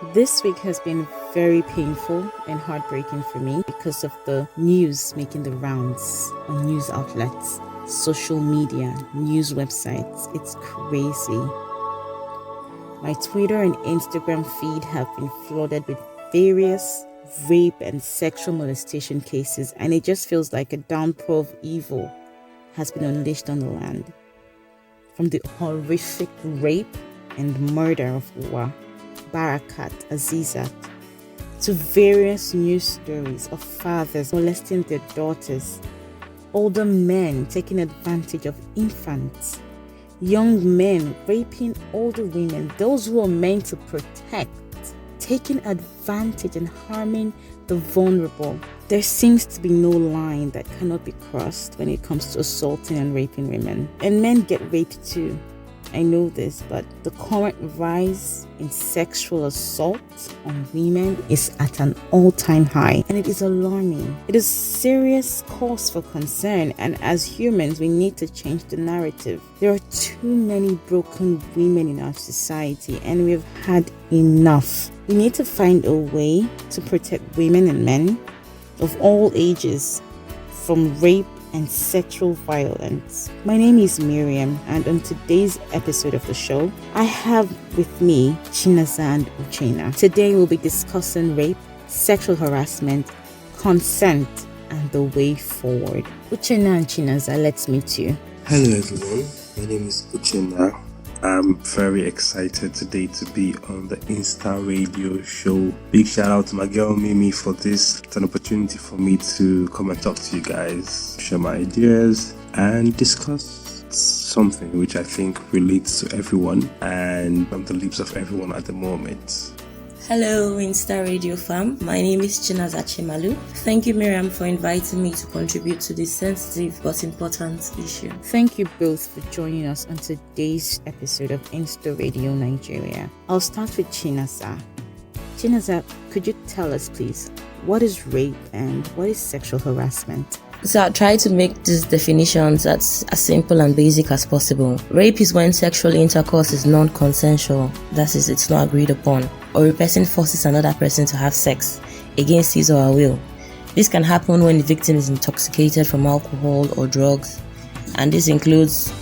This week has been very painful and heartbreaking for me because of the news making the rounds on news outlets, social media, news websites. It's crazy. My Twitter and Instagram feed have been flooded with various rape and sexual molestation cases, and it just feels like a downpour of evil has been unleashed on the land. From the horrific rape and murder of Barakat Azizat to various news stories of fathers molesting their daughters, older men taking advantage of infants, young men raping older women, those who are meant to protect, taking advantage and harming the vulnerable. There seems to be no line that cannot be crossed when it comes to assaulting and raping women. And men get raped too. I know this, but the current rise in sexual assault on women is at an all-time high, and it is alarming. It is serious cause for concern, and as humans, we need to change the narrative. There are too many broken women in our society, and we have had enough. We need to find a way to protect women and men of all ages from rape and sexual violence. My name is Miriam, and on today's episode of the show, I have with me Chinaza and Uchenna. Today we'll be discussing rape, sexual harassment, consent, and the way forward. Uchenna and Chinaza, let's meet you. Hello everyone, my name is Uchenna. I'm very excited today to be on the Insta Radio show. Big shout out to my girl Mimi for this. It's an opportunity for me to come and talk to you guys, share my ideas, and discuss something which I think relates to everyone and on the lips of everyone at the moment. Hello, Insta Radio fam. My name is Chinaza Chemalu. Thank you, Miriam, for inviting me to contribute to this sensitive but important issue. Thank you both for joining us on today's episode of Insta Radio Nigeria. I'll start with Chinaza. Chinaza, could you tell us, please, what is rape and what is sexual harassment? So I'll try to make these definitions as simple and basic as possible. Rape is when sexual intercourse is non-consensual, that is, it's not agreed upon, or a person forces another person to have sex against his or her will. This can happen when the victim is intoxicated from alcohol or drugs, and this includes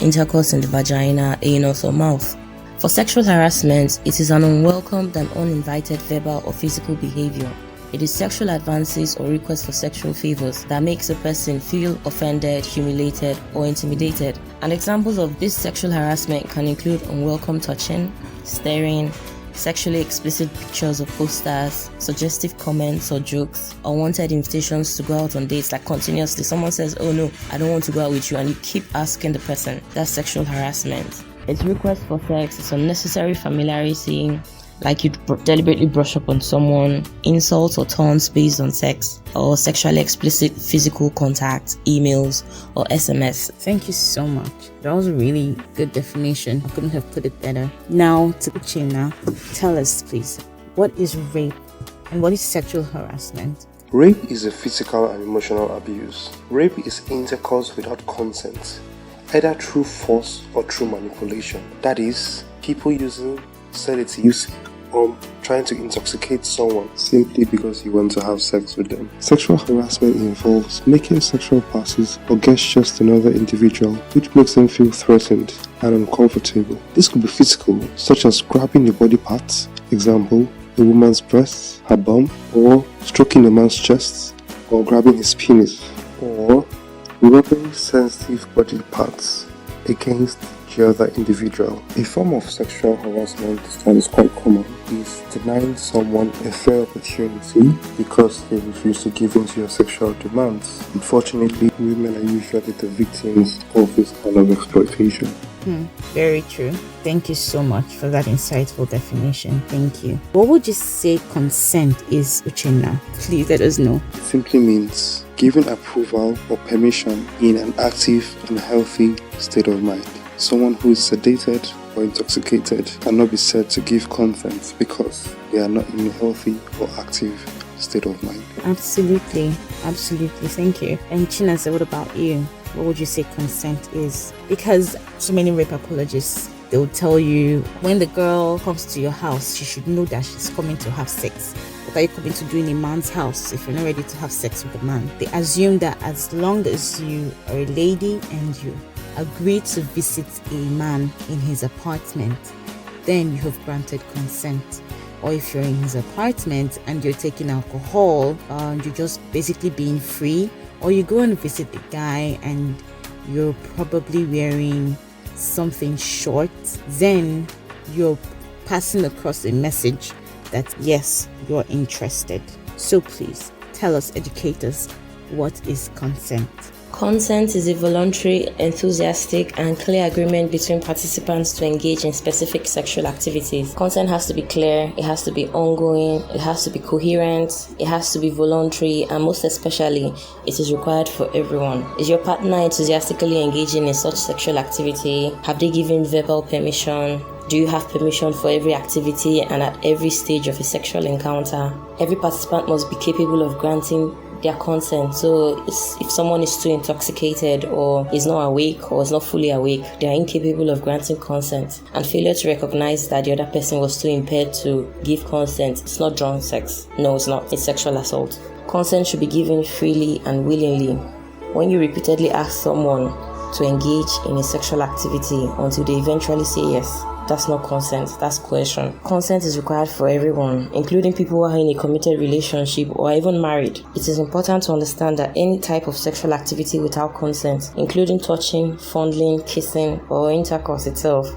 intercourse in the vagina, anus, or mouth. For sexual harassment, it is an unwelcomed and uninvited verbal or physical behavior. It is sexual advances or requests for sexual favors that makes a person feel offended, humiliated, or intimidated. And examples of this sexual harassment can include unwelcome touching, staring, sexually explicit pictures or posters, suggestive comments or jokes, unwanted invitations to go out on dates, like continuously someone says, "Oh no, I don't want to go out with you," and you keep asking the person. That's sexual harassment. It's request for sex, it's unnecessary familiarity, like you deliberately brush up on someone, insults or taunts based on sex, or sexually explicit physical contact, emails, or SMS. Thank you so much. That was a really good definition. I couldn't have put it better. Now to Uchenna, tell us please, what is rape and what is sexual harassment? Rape is a physical and emotional abuse. Rape is intercourse without consent, either through force or through manipulation. That is, people using sedatives or trying to intoxicate someone simply because you want to have sex with them. Sexual harassment involves making sexual passes or gestures to another individual which makes them feel threatened and uncomfortable. This could be physical, such as grabbing your body parts, example, a woman's breasts, her bum, or stroking a man's chest, or grabbing his penis, or rubbing sensitive body parts against the other individual. A form of sexual harassment that is quite common is denying someone a fair opportunity because they refuse to give in to your sexual demands. Unfortunately, women are usually the victims of this kind of exploitation. Very true. Thank you so much for that insightful definition. Thank you. What would you say consent is, Uchenna? Please let us know. It simply means giving approval or permission in an active and healthy state of mind. Someone who is sedated or intoxicated cannot be said to give consent because they are not in a healthy or active state of mind. Absolutely. Thank you. And Chinaza, what about you? What would you say consent is? Because so many rape apologists they'll tell you when the girl comes to your house, she should know that she's coming to have sex. What are you coming to do in a man's house if you're not ready to have sex with a man? They assume that as long as you are a lady and you agree to visit a man in his apartment, then you have granted consent. Or if you're in his apartment and you're taking alcohol, you're just basically being free. Or you go and visit a guy and you're probably wearing something short, then you're passing across a message that yes, you're interested. So please tell us, educators, what is consent? Consent is a voluntary, enthusiastic, and clear agreement between participants to engage in specific sexual activities. Consent has to be clear, it has to be ongoing, it has to be coherent, it has to be voluntary, and most especially, it is required for everyone. Is your partner enthusiastically engaging in such sexual activity? Have they given verbal permission? Do you have permission for every activity and at every stage of a sexual encounter? Every participant must be capable of granting their consent. So if someone is too intoxicated or is not awake or is not fully awake, they are incapable of granting consent. And failure to recognize that the other person was too impaired to give consent, it's not drunk sex. No, it's not. It's sexual assault. Consent should be given freely and willingly. When you repeatedly ask someone to engage in a sexual activity until they eventually say yes, that's not consent, that's coercion. Consent is required for everyone, including people who are in a committed relationship or even married. It is important to understand that any type of sexual activity without consent, including touching, fondling, kissing, or intercourse itself,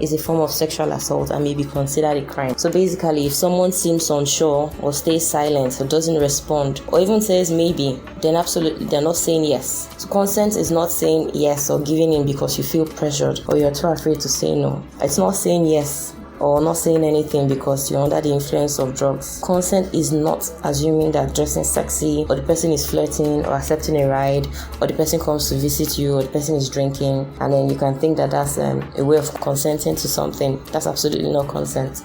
is a form of sexual assault and may be considered a crime. So basically, if someone seems unsure or stays silent or doesn't respond or even says maybe, then absolutely they're not saying yes. So consent is not saying yes or giving in because you feel pressured or you're too afraid to say no. It's not saying yes or not saying anything because you're under the influence of drugs. Consent is not assuming that dressing sexy or the person is flirting or accepting a ride or the person comes to visit you or the person is drinking and then you can think that that's a way of consenting to something. That's absolutely not consent.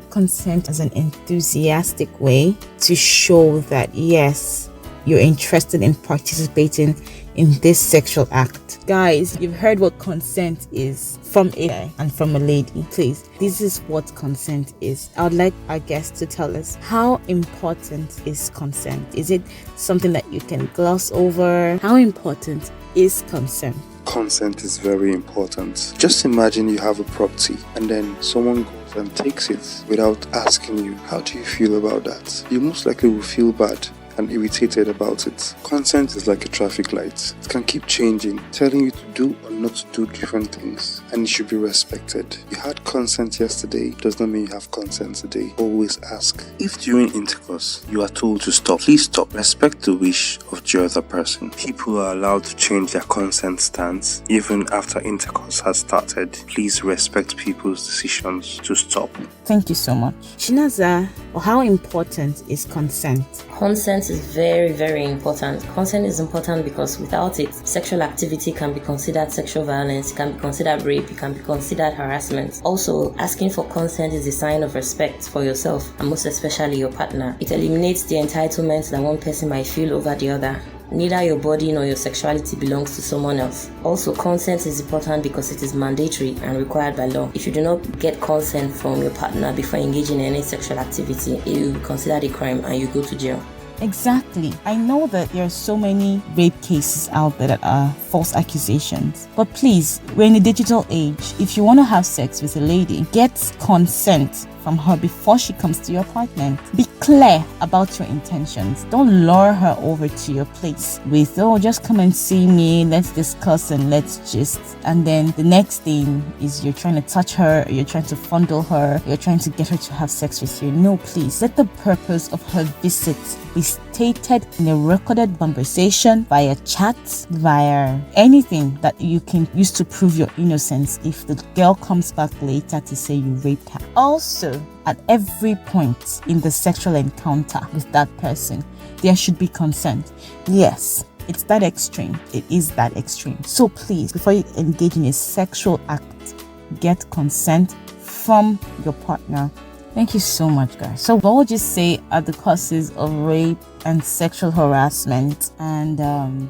Consent is an enthusiastic way to show that yes, you're interested in participating in this sexual act. Guys, you've heard what consent is from a guy and from a lady. Please, this is what consent is. I would like our guests to tell us, how important is consent? Is it something that you can gloss over? How important is consent? Consent is very important. Just imagine you have a property and then someone goes and takes it without asking you. How do you feel about that? You most likely will feel bad and irritated about it. Consent is like a traffic light. It can keep changing, telling you to do or not to do different things, and it should be respected. You had consent yesterday, does not mean you have consent today. Always ask. If during intercourse you are told to stop, please stop. Respect the wish of the other person. People are allowed to change their consent stance even after intercourse has started. Please respect people's decisions to stop. Thank you so much. Shinaza, how important is consent? Consent is very, very important. Consent is important because without it, sexual activity can be considered sexual violence, it can be considered rape, it can be considered harassment. Also, asking for consent is a sign of respect for yourself and most especially your partner. It eliminates the entitlement that one person might feel over the other. Neither your body nor your sexuality belongs to someone else. Also, consent is important because it is mandatory and required by law. If you do not get consent from your partner before engaging in any sexual activity, it will be considered a crime and you go to jail. Exactly. I know that there are so many rape cases out there that are false accusations. But please, we're in a digital age. If you want to have sex with a lady, get consent from her before she comes to your apartment. Be clear about your intentions. Don't lure her over to your place with, oh, just come and see me, let's discuss and let's just. And then the next thing is you're trying to touch her, you're trying to fondle her, you're trying to get her to have sex with you. No, please. Let the purpose of her visit be stated in a recorded conversation, via chat, via anything that you can use to prove your innocence if the girl comes back later to say you raped her. Also, at every point in the sexual encounter with that person, there should be consent. Yes, it's that extreme. It is that extreme. So please, before you engage in a sexual act, get consent from your partner Thank you so much, guys. So what would you say are the causes of rape and sexual harassment? And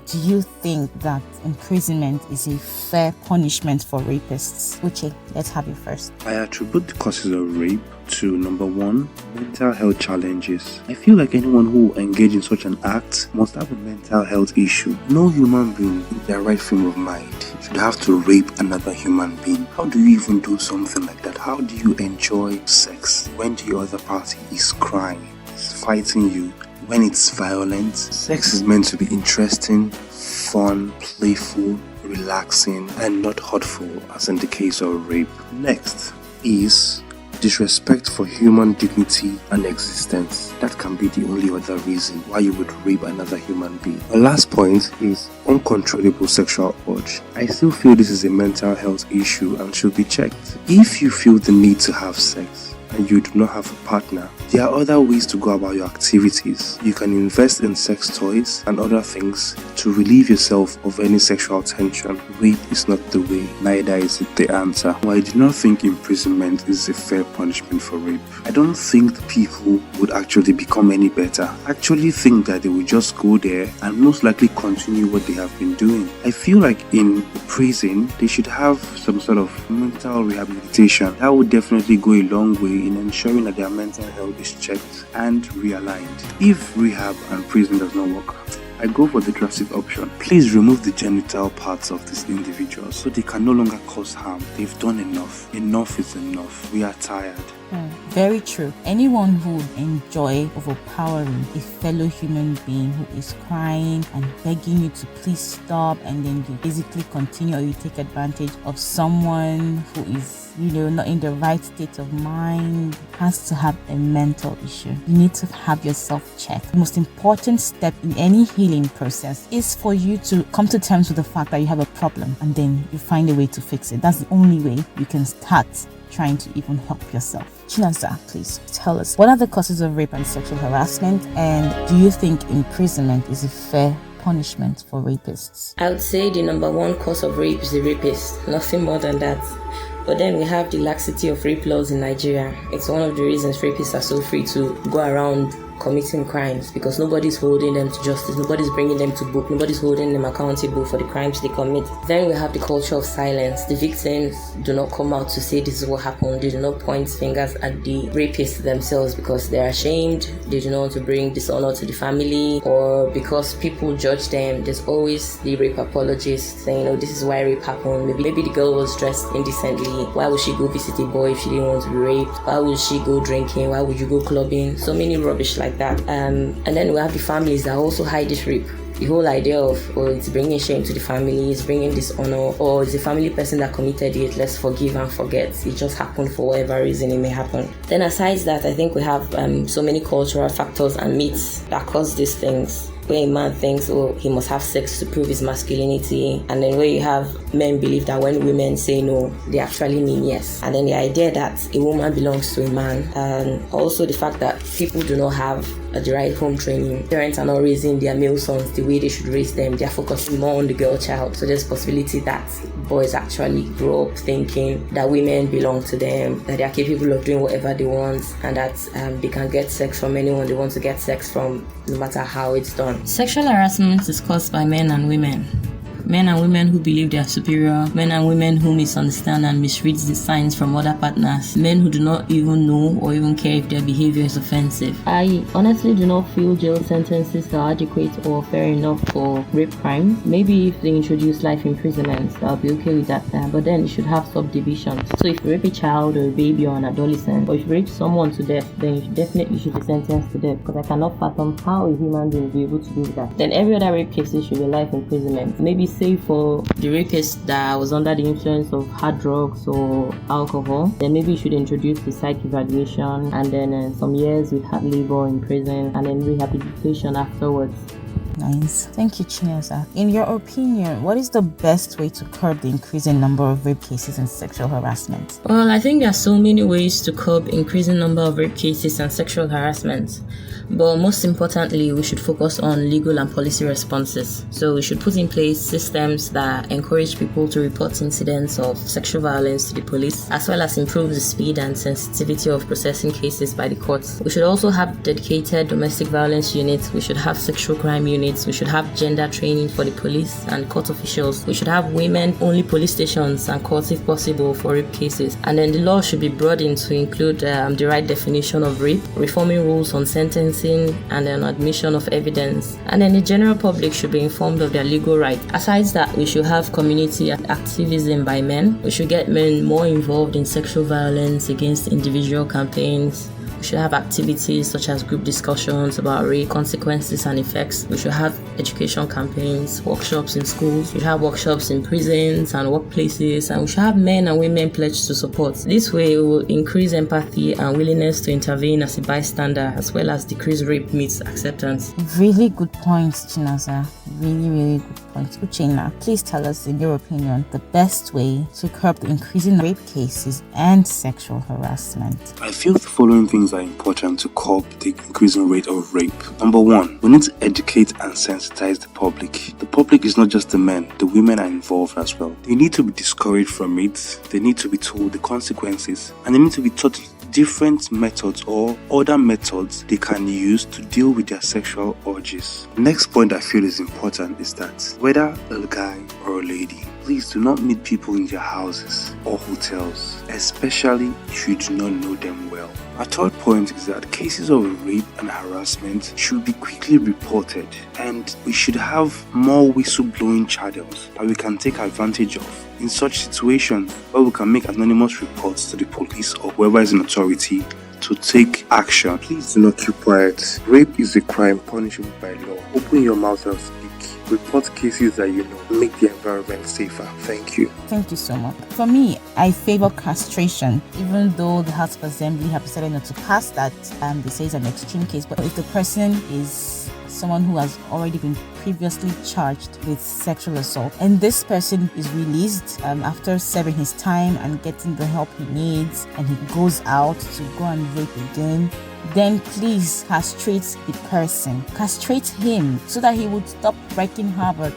do you think that imprisonment is a fair punishment for rapists? Uche, let's have you first. I attribute the causes of rape to, number one, mental health challenges. I feel like anyone who engages in such an act must have a mental health issue. No human being in their right frame of mind should have to rape another human being. How do you even do something like that? How do you enjoy sex when the other party is crying, is fighting you, when it's violent? Sex is meant to be interesting, fun, playful, relaxing, and not hurtful, as in the case of rape. Next is disrespect for human dignity and existence. That can be the only other reason why you would rape another human being. The last point is uncontrollable sexual urge. I still feel this is a mental health issue and should be checked. If you feel the need to have sex and you do not have a partner, there are other ways to go about your activities. You can invest in sex toys and other things to relieve yourself of any sexual tension. Rape is not the way, neither is it the answer. I do not think imprisonment is a fair punishment for rape. I don't think the people would actually become any better. I actually think that they will just go there and most likely continue what they have been doing. I feel like in prison, they should have some sort of mental rehabilitation. That would definitely go a long way in ensuring that their mental health is checked and realigned. If rehab and prison does not work, I go for the drastic option. Please remove the genital parts of these individuals so they can no longer cause harm. They've done enough. Enough is enough. We are tired. Very true. Anyone who would enjoy overpowering a fellow human being who is crying and begging you to please stop, and then you basically continue or you take advantage of someone who is, not in the right state of mind, has to have a mental issue. You need to have yourself checked. The most important step in any healing process is for you to come to terms with the fact that you have a problem, and then you find a way to fix it. That's the only way you can start trying to even help yourself. Chinasa, please tell us, what are the causes of rape and sexual harassment, and do you think imprisonment is a fair punishment for rapists? I would say the number one cause of rape is the rapist, nothing more than that. But then we have the laxity of rape laws in Nigeria. It's one of the reasons rapists are so free to go around committing crimes, because nobody's holding them to justice, nobody's bringing them to book, nobody's holding them accountable for the crimes they commit. Then we have the culture of silence. The victims do not come out to say this is what happened. They do not point fingers at the rapists themselves because they're ashamed. They do not want to bring dishonor to the family, or because people judge them. There's always the rape apologist saying, this is why rape happened. Maybe the girl was dressed indecently. Why would she go visit a boy if she didn't want to be raped? Why would she go drinking? Why would you go clubbing? So many rubbish like that. And then we have the families that also hide this rape. The whole idea of, it's bringing shame to the family, it's bringing dishonor, or it's a family person that committed it, let's forgive and forget. It just happened for whatever reason it may happen. Then aside that, I think we have so many cultural factors and myths that cause these things. Where a man thinks, he must have sex to prove his masculinity, and then where you have men believe that when women say no, they actually mean yes. And then the idea that a woman belongs to a man, and also the fact that people do not have the right home training. Parents are not raising their male sons the way they should raise them. They are focusing more on the girl child. So there's possibility that boys actually grow up thinking that women belong to them, that they are capable of doing whatever they want, and that they can get sex from anyone they want to get sex from, no matter how it's done. Sexual harassment is caused by men and women. Men and women who believe they are superior, men and women who misunderstand and misread the signs from other partners, men who do not even know or even care if their behavior is offensive. I honestly do not feel jail sentences are adequate or fair enough for rape crimes. Maybe if they introduce life imprisonment, I'll be okay with that, but then it should have subdivisions. So if you rape a child or a baby or an adolescent, or if you rape someone to death, then you definitely should be sentenced to death, because I cannot fathom how a human being will be able to do that. Then every other rape cases should be life imprisonment. Maybe say for the rapist that was under the influence of hard drugs or alcohol, then maybe you should introduce the psych evaluation, and then some years with hard labor in prison, and then rehabilitation afterwards. Nice. Thank you, Chinasa. In your opinion, what is the best way to curb the increasing number of rape cases and sexual harassment? Well, I think there are so many ways to curb increasing number of rape cases and sexual harassment. But most importantly, we should focus on legal and policy responses. So we should put in place systems that encourage people to report incidents of sexual violence to the police, as well as improve the speed and sensitivity of processing cases by the courts. We should also have dedicated domestic violence units. We should have sexual crime units. We should have gender training for the police and court officials. We should have women-only police stations and courts if possible for rape cases. And then the law should be broadened to include the right definition of rape, reforming rules on sentencing, and an admission of evidence. And then the general public should be informed of their legal rights. Aside that, we should have community activism by men. We should get men more involved in sexual violence against individual campaigns. We should have activities such as group discussions about rape consequences and effects. We should have education campaigns, workshops in schools. We should have workshops in prisons and workplaces, and we should have men and women pledged to support. This way, it will increase empathy and willingness to intervene as a bystander, as well as decrease rape myths acceptance. Really good points, Chinasa. Really good points. Uchenna, please tell us, in your opinion, the best way to curb the increasing rape cases and sexual harassment. I feel the following things are important to curb the increasing rate of rape. Number one, we need to educate and sensitize the public. The public is not just the men, the women are involved as well. They need to be discouraged from it, they need to be told the consequences, and they need to be taught different methods or other methods they can use to deal with their sexual urges. The next point I feel is important is that whether a guy or a lady, please do not meet people in their houses or hotels, especially if you do not know them well. Our third point is that cases of rape and harassment should be quickly reported, and we should have more whistleblowing channels that we can take advantage of in such situations, where we can make anonymous reports to the police or whoever is in authority to take action. Please do not keep quiet. Rape is a crime punishable by law. Open your mouth and speak. Report cases that you know. Make the environment safer. Thank you. Thank you so much. For me, I favor castration, even though the House of Assembly have decided not to pass that. They say it's an extreme case, but if the person is someone who has already been previously charged with sexual assault, and this person is released after serving his time and getting the help he needs, and he goes out to go and rape again, then please castrate the person. Castrate him so that he would stop wreaking havoc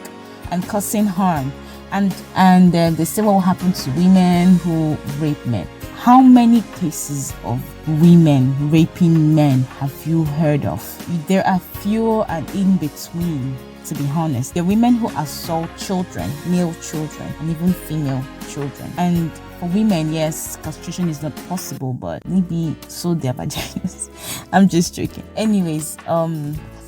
and causing harm. And they say what will happen to women who rape men. How many cases of women raping men have you heard of? There are few and in between, to be honest. There are women who assault children, male children, and even female children. And for women, yes, castration is not possible, but maybe so their vaginas. I'm just joking. Anyways,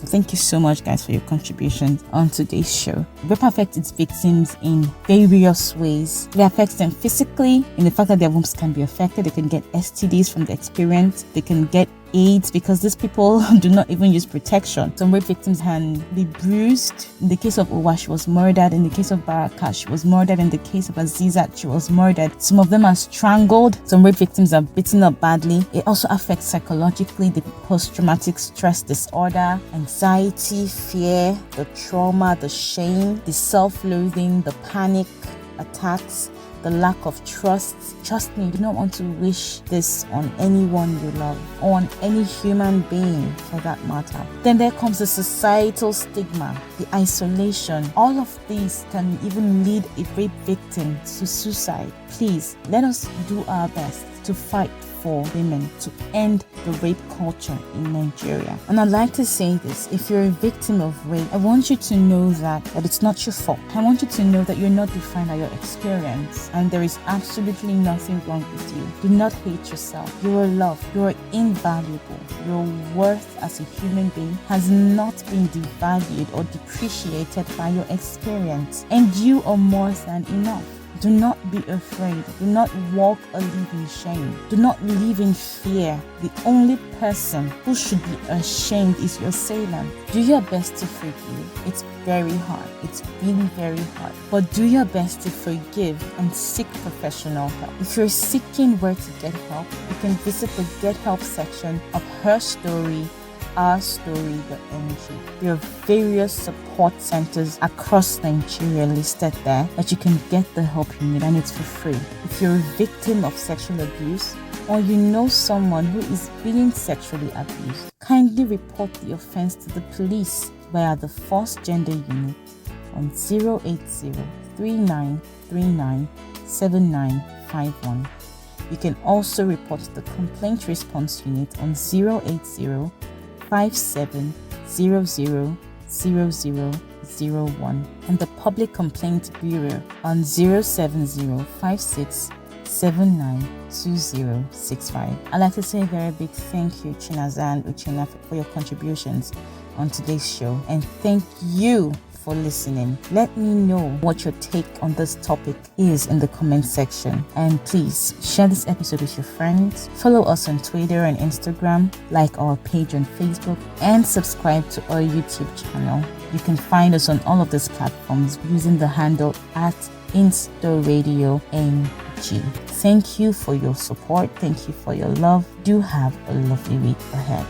thank you so much, guys, for your contributions on today's show. Rape affects its victims in various ways. It affects them physically, in the fact that their wombs can be affected. They can get STDs from the experience. They can get AIDS because these people do not even use protection. Some rape victims can be bruised. In the case of Uwa, she was murdered. In the case of Baraka, she was murdered. In the case of Azizat, she was murdered. Some of them are strangled. Some rape victims are beaten up badly. It also affects psychologically, the post-traumatic stress disorder, anxiety, fear, the trauma, the shame, the self-loathing, the panic attacks, the lack of trust. Trust me, you do not want to wish this on anyone you love, or on any human being for that matter. Then there comes the societal stigma, the isolation. All of these can even lead a rape victim to suicide. Please, let us do our best to fight for women to end the rape culture in Nigeria. And I'd like to say this: if you're a victim of rape, I want you to know that it's not your fault. I want you to know that you're not defined by your experience, and there is absolutely nothing wrong with you. Do not hate yourself. You are loved. You are invaluable. Your worth as a human being has not been devalued or depreciated by your experience, and you are more than enough. Do not be afraid. Do not walk or live in shame. Do not live in fear. The only person who should be ashamed is your assailant. Do your best to forgive. It's very hard. It's really very hard. But do your best to forgive and seek professional help. If you're seeking where to get help, you can visit the Get Help section of Her Story, ourstory.ng. There are various support centers across Nigeria listed there that you can get the help you need, and it's for free. If you're a victim of sexual abuse or you know someone who is being sexually abused, kindly report the offense to the police via the Force Gender Unit on 080-3939-7951. You can also report to the Complaint Response Unit on 080-5700-0001 and the Public Complaint Bureau on 070-5679-2065. I'd like to say a very big thank you, Chinaza and Uchenna, for your contributions on today's show, and thank you for listening. Let me know what your take on this topic is in the comment section, and please share this episode with your friends. Follow us on Twitter and Instagram, like our page on Facebook, and subscribe to our YouTube channel. You can find us on all of these platforms using the handle at InstaRadioNG. Thank you for your support. Thank you for your love. Do have a lovely week ahead.